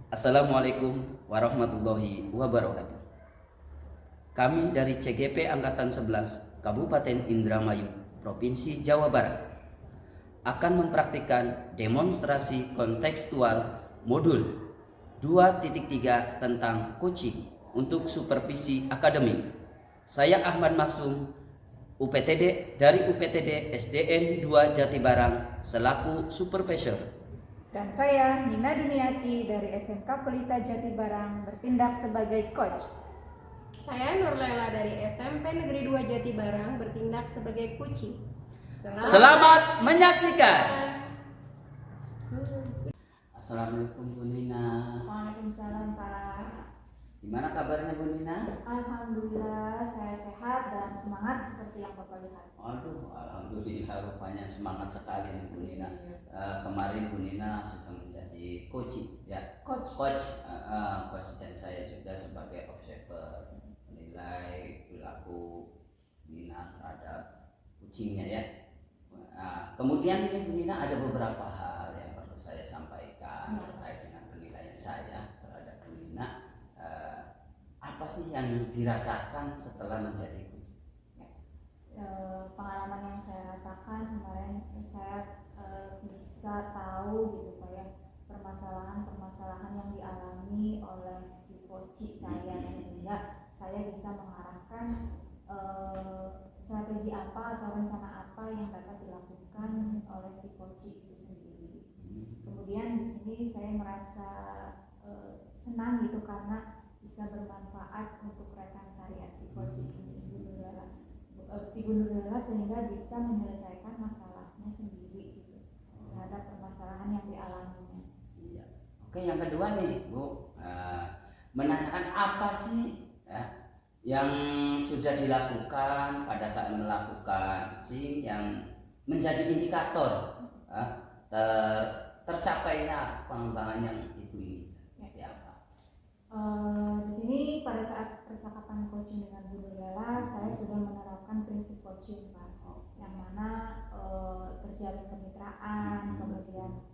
Assalamualaikum warahmatullahi wabarakatuh. Kami dari CGP Angkatan 11 Kabupaten Indramayu, Provinsi Jawa Barat akan mempraktikkan demonstrasi kontekstual modul 2.3 tentang coaching untuk supervisi akademik. Saya Ahmad Maksum, UPTD dari UPTD SDN 2 Jatibarang selaku supervisor. Dan saya Nina Duniati dari SMK Pelita Jatibarang bertindak sebagai coach. Saya Nurlela dari SMP Negeri 2 Jatibarang bertindak sebagai coaching. Selamat menyaksikan. Assalamualaikum Bu Nina. Waalaikumsalam Pak. Gimana kabarnya Bu Nina? Alhamdulillah saya sehat dan semangat seperti yang Bapak lihat. Aduh, alhamdulillah rupanya semangat sekali nih Bu Nina. Kemarin Bu Nina sudah menjadi coach ya. Coach. Coach dan saya juga sebagai observer menilai perilaku Nina terhadap kucingnya ya. Kemudian ini Bu Nina ada beberapa hal yang perlu saya sampaikan terkait dengan penilaian saya terhadap Bu Nina. Apa sih yang dirasakan setelah menjadi coach? Pengalaman yang saya rasakan kemarin saya bisa tahu gitu Pak ya, permasalahan yang dialami oleh si coach saya, sehingga saya bisa mengarahkan strategi apa atau rencana apa yang dapat dilakukan oleh si coach itu sendiri. Kemudian di sini saya merasa senang gitu karena bisa bermanfaat untuk rekan saya si coach ini, Ibu Nurlela, sehingga bisa menyelesaikan masalahnya sendiri gitu terhadap permasalahan yang dialaminya. Iya. Oke, yang kedua nih Bu, menanyakan apa sih ya, yang sudah dilakukan pada saat melakukan coaching yang menjadi indikator tercapainya pengembangan yang Ibu ini. Di sini pada saat percakapan coaching dengan Bu Nurlela, saya sudah menerapkan prinsip coaching Pak, yang mana terjalin kemitraan, kemudian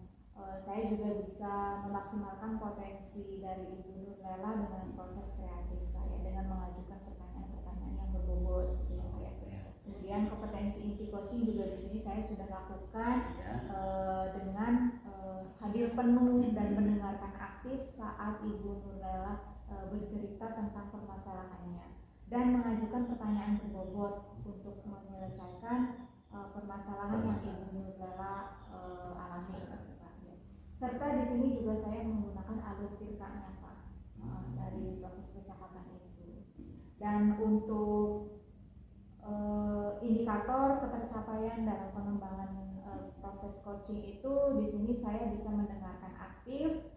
saya juga bisa memaksimalkan potensi dari Ibu Nurlela dengan proses kreatif saya dengan mengajukan pertanyaan-pertanyaan yang berbobot gitu ya. Kemudian kompetensi inti coaching juga di sini saya sudah lakukan dengan hadir penuh dan mendengarkan aktif saat Ibu Nurlela bercerita tentang permasalahannya dan mengajukan pertanyaan berbobot untuk menyelesaikan permasalahan yang Ibu Nurlela alami. Serta di sini juga saya menggunakan alur tirtanya Pak dari proses percakapan itu. Dan untuk indikator ketercapaian dalam pengembangan proses coaching itu, di sini saya bisa mendengarkan aktif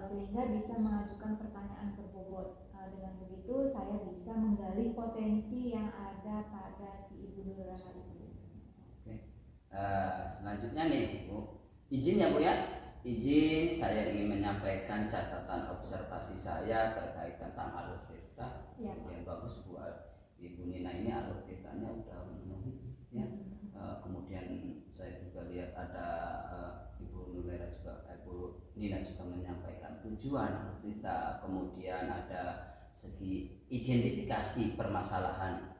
sehingga bisa mengajukan pertanyaan berbobot. Dengan begitu saya bisa menggali potensi yang ada pada si Ibu Nurlela itu. Oke. Selanjutnya nih Bu, izin ya Bu ya. Izin saya ingin menyampaikan catatan observasi saya terkait tentang alur tirta. Ya, yang bagus buat Ibu Nina ini alur tirtanya udah memenuhi ya. Kemudian saya juga lihat ada Ibu Nurlela juga, Ibu Nina juga menyampaikan tujuan kita, kemudian ada segi identifikasi permasalahan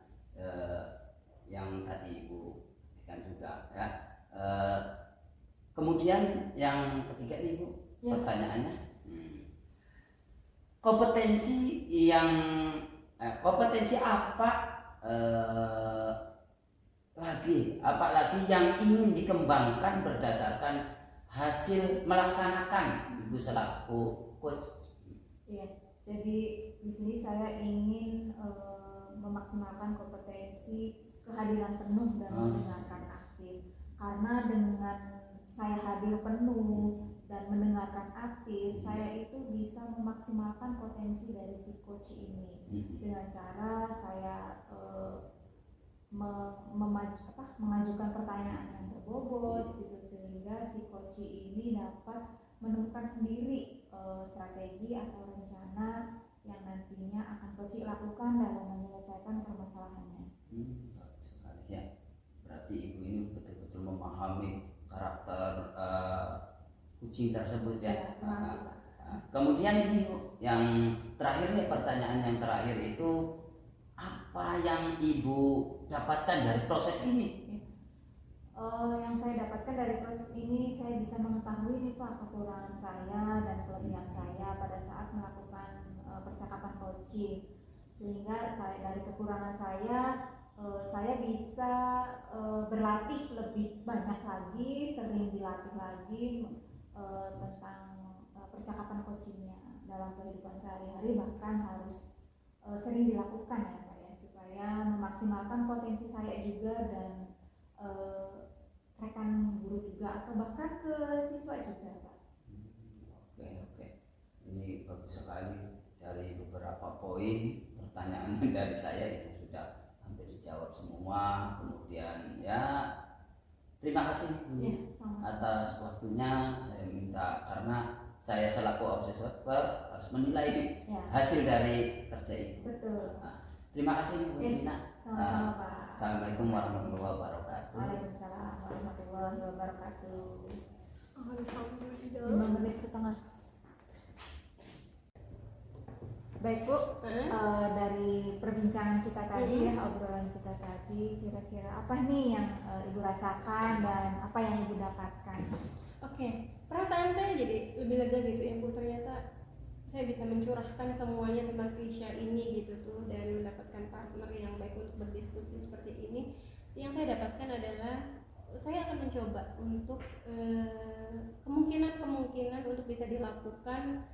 yang tadi Ibu kan juga ya. Kemudian yang ketiga nih Bu, ya. Pertanyaannya kompetensi apa apalagi yang ingin dikembangkan berdasarkan hasil melaksanakan Ibu selaku coach. Iya, jadi di sini saya ingin memaksimalkan kompetensi kehadiran penuh dan mendengarkan aktif. Karena dengan saya hadir penuh dan mendengarkan aktif, saya itu bisa memaksimalkan potensi dari si coach ini dengan cara saya mengajukan pertanyaan yang berbobot gitu, sehingga si coach ini dapat menemukan sendiri strategi atau rencana yang nantinya akan coach lakukan dalam menyelesaikan permasalahannya. Bagus sekali ya. Berarti Ibu ini betul-betul memahami karakter kucing tersebut ya. Ya, terima kasih Pak. kemudian ini Bu, yang terakhir nih, pertanyaan yang terakhir itu apa yang Ibu dapatkan dari proses ini? Yang saya dapatkan dari proses ini, saya bisa mengetahui nih Pak kekurangan saya dan kelebihan saya pada saat melakukan percakapan coaching, sehingga saya dari kekurangan saya bisa berlatih lebih banyak lagi, sering dilatih lagi tentang percakapan coachingnya dalam kehidupan sehari-hari, bahkan harus sering dilakukan ya Pak ya, supaya memaksimalkan potensi saya juga dan rekan guru juga atau bahkan ke siswa juga Pak. Oke. Ini bagus sekali, dari beberapa poin pertanyaan dari saya itu sudah hampir dijawab semua. Kemudian ya terima kasih Bu atas waktunya. Saya minta, karena saya selaku observer harus menilai hasil dari kerja Ibu. Betul. Terima kasih Bu Nina. Sama-sama Pak. Assalamualaikum warahmatullahi wabarakatuh. Waalaikumsalam warahmatullahi wabarakatuh. Alhamdulillah. 5 menit setengah. Baik Bu, dari perbincangan kita tadi ya, obrolan kita tadi, kira-kira apa nih yang Ibu rasakan dan apa yang Ibu dapatkan? Oke, perasaan saya jadi lebih lega gitu ya Bu, ternyata saya bisa mencurahkan semuanya tentang Krisya ini gitu tuh, dan mendapatkan partner yang baik untuk berdiskusi seperti ini. Yang saya dapatkan adalah saya akan mencoba untuk kemungkinan untuk bisa dilakukan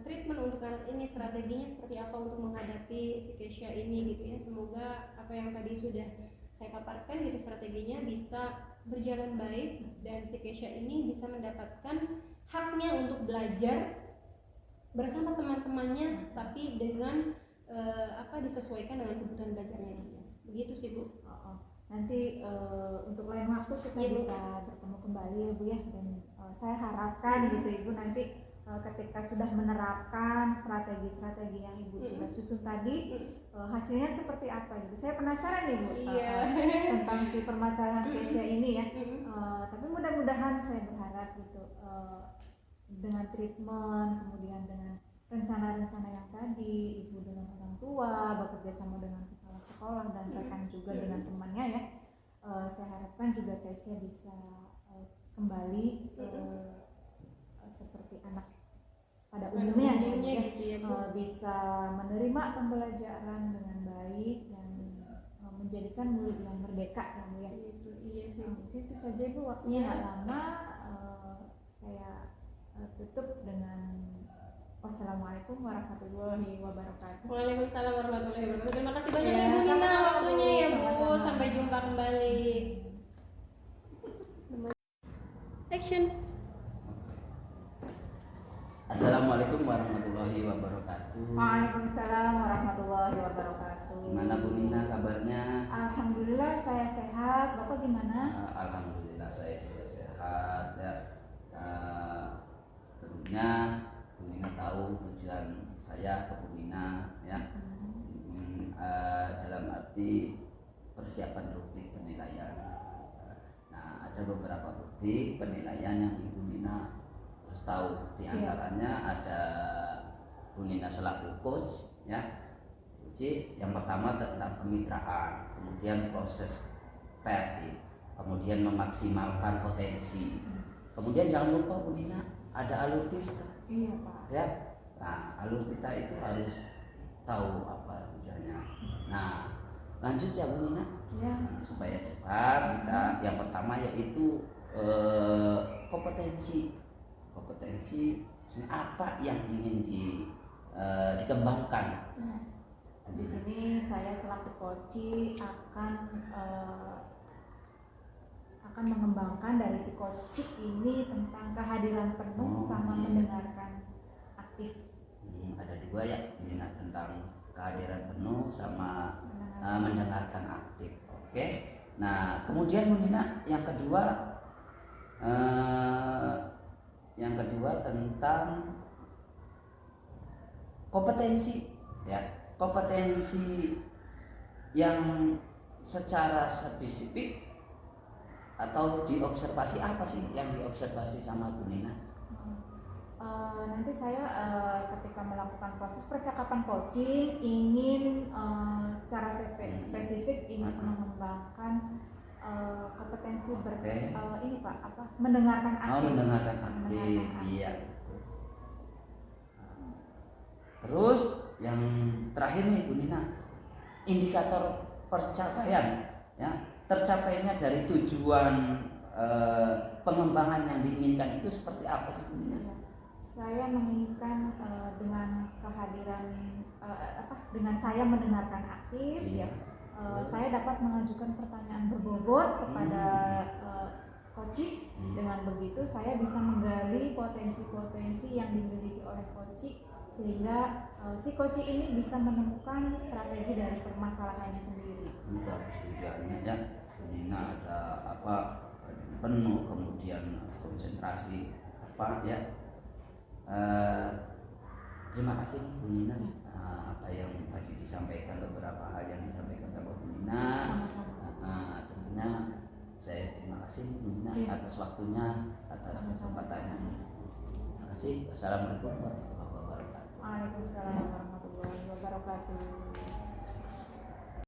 treatment untuk anak ini, strateginya seperti apa untuk menghadapi si Krisya ini gitu ya. Semoga apa yang tadi sudah saya paparkan gitu strateginya bisa berjalan baik dan si Krisya ini bisa mendapatkan haknya untuk belajar bersama teman-temannya, tapi dengan disesuaikan dengan kebutuhan belajarnya dia. Begitu sih Bu. Nanti untuk lain waktu kita bisa bertemu kembali ya Bu ya, dan saya harapkan gitu Ibu nanti ketika sudah menerapkan strategi-strategi yang Ibu sudah susun tadi, hasilnya seperti apa gitu. Saya penasaran nih Bu tentang si permasalahan Krisya ini ya. Tapi mudah-mudahan saya berharap gitu dengan treatment, kemudian dengan rencana-rencana yang tadi, Ibu dengan orang tua, bekerja sama dengan kepala sekolah dan rekan juga dengan temannya ya, saya harapkan juga Krisya bisa kembali seperti anak pada umumnya gitu ya, bisa menerima pembelajaran dengan baik dan menjadikan murid yang merdeka yang ya. Iya sih. Itu saja Bu, waktunya nggak lama. Saya tutup dengan wassalamualaikum warahmatullahi wabarakatuh. Waalaikumsalam warahmatullahi wabarakatuh. Terima kasih banyak Ibu Nina waktunya ya Bu. Sampai jumpa kembali. Action. Assalamualaikum warahmatullahi wabarakatuh. Waalaikumsalam warahmatullahi wabarakatuh. Gimana Bu Nina kabarnya? Alhamdulillah saya sehat. Bapak gimana? Alhamdulillah saya juga sehat ya. Tentunya Bu Nina tahu tujuan saya ke Bu Nina ya. Dalam arti persiapan rubrik penilaian. Nah, ada beberapa rubrik penilaian yang Ibu Nina harus tahu. Di antaranya ada Bu Nina selaku coach ya. Yang pertama tentang kemitraan, kemudian proses kreatif, kemudian memaksimalkan potensi. Kemudian jangan lupa Bu Nina ada alur tita. Iya Pak. Ya. Nah, alur tita itu harus tahu apa tujuannya. Nah, lanjut ya Bu Nina. Ya. Nah, supaya cepat kita yang pertama yaitu kompetensi apa yang ingin dikembangkan. Di sini saya selaku coach akan mengembangkan dari si coach ini tentang kehadiran penuh sama mendengarkan aktif. Ada dua ya, minat tentang kehadiran penuh sama mendengarkan aktif. Oke. Nah, kemudian Nina yang kedua tentang kompetensi ya, kompetensi yang secara spesifik atau diobservasi. Apa sih yang diobservasi sama Bu Nina? Nanti nanti saya ketika melakukan proses percakapan coaching ingin secara spesifik ingin mengembangkan kompetensi ini Pak mendengarkan aktif. Mendengarkan aktif, iya. Terus yang terakhir nih Bu Nina, indikator percapaian, ya tercapainya dari tujuan pengembangan yang diinginkan itu seperti apa sih Bu Nina? Saya menginginkan dengan kehadiran dengan saya mendengarkan aktif, ya, saya dapat mengajukan pertanyaan berbobot kepada coaching. Dengan begitu saya bisa menggali potensi-potensi yang dimiliki oleh coaching, sehingga si coaching ini bisa menemukan strategi dari permasalahannya sendiri. Bagus tujuannya ya. Nina ada penuh, kemudian konsentrasi ya. Terima kasih Bu Nina, apa yang tadi disampaikan, beberapa hal yang disampaikan sama Bu Nina. Tentunya saya terima kasih Bu Nina atas waktunya, atas kesempatannya. Terima kasih. Assalamualaikum warahmatullahi wabarakatuh. Waalaikumsalam warahmatullahi wabarakatuh.